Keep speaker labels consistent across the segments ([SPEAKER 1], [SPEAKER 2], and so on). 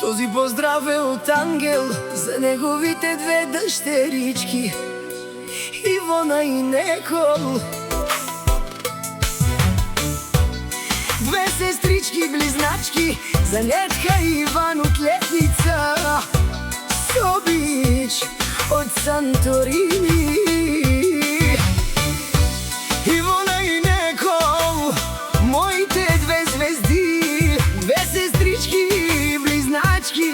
[SPEAKER 1] Този поздрав е от ангел за неговите две дъщерички, Ивона и Некол. Две сестрички близначки, за Нетка и Иван от Летница, с обич от Санторини. Ивона и Некол, моите две звезди, две сестрички близначки,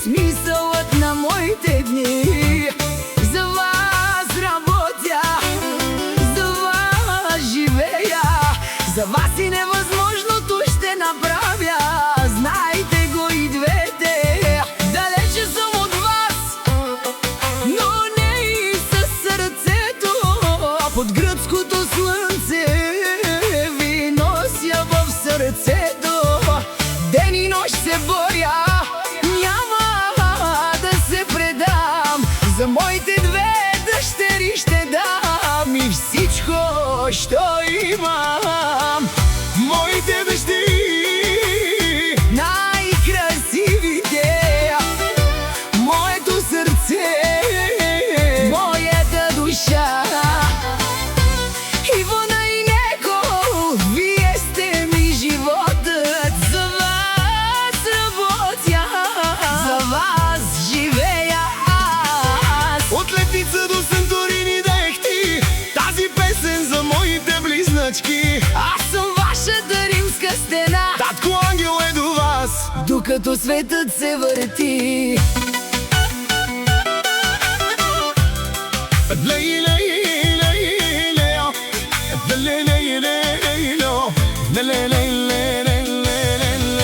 [SPEAKER 1] смисълът на моите дни. За вас работя, за вас живея, за вас и невъзможното ще направя. Знайте го и двете, далече съм от вас, но не и със сърцето. Под гръцкото слънце ви нося в сърцето. Ден и нощ се боря, няма да се предам. За моите две дъщери ще дам и всичко, що имам. Моите дъщери, най-красивите, моето сърце, моята душа. Ивона и Некол, вие сте ми животът. За вас работя, за вас живея аз. От Летница до Санторини дех ти тази песен за моите близначки. Аз съм вашата римска стена, татко ангел е до вас, докато светът се върти.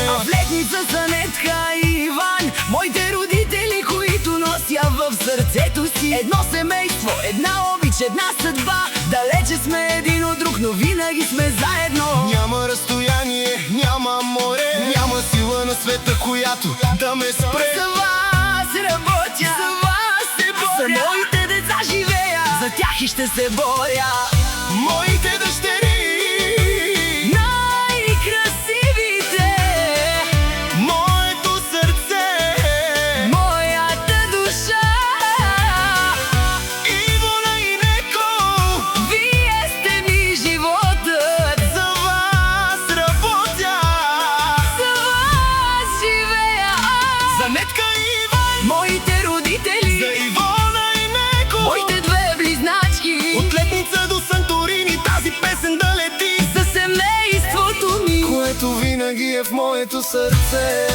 [SPEAKER 1] А в Летница са Нетка и Иван, моите родители, които нося в сърцето си. Едно семейство, една обич, една съдба. Далече сме един от друг, но винаги сме заедно.
[SPEAKER 2] Няма разстояние, няма море, няма сила на света, която да ме спре.
[SPEAKER 1] За вас работя, за вас се боря, за моите деца живея, за тях и ще се боря.
[SPEAKER 2] Моите дъщери,
[SPEAKER 1] най-красивите,
[SPEAKER 2] моето сърце,
[SPEAKER 1] моята душа.
[SPEAKER 2] Ивона и Некол,
[SPEAKER 1] Вие сте ми животът,
[SPEAKER 2] за вас работя,
[SPEAKER 1] за вас живея аз.
[SPEAKER 2] за Нетка и Иван,
[SPEAKER 1] Моите родители,
[SPEAKER 2] за Ивона и Некол,
[SPEAKER 1] моите две близначки.
[SPEAKER 2] от Летница до Санторини тази песен да лети,
[SPEAKER 1] За семейството ми,
[SPEAKER 2] което винаги е в моето сърце.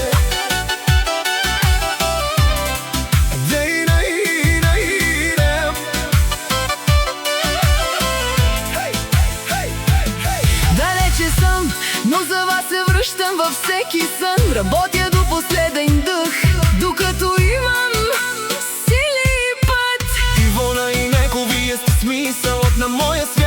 [SPEAKER 1] далече съм, но за вас се връщам във всеки сън. Работя до последен дъх, докато имам сили и път.
[SPEAKER 2] Ивона и Некол, вие сте смисълът на моя свят.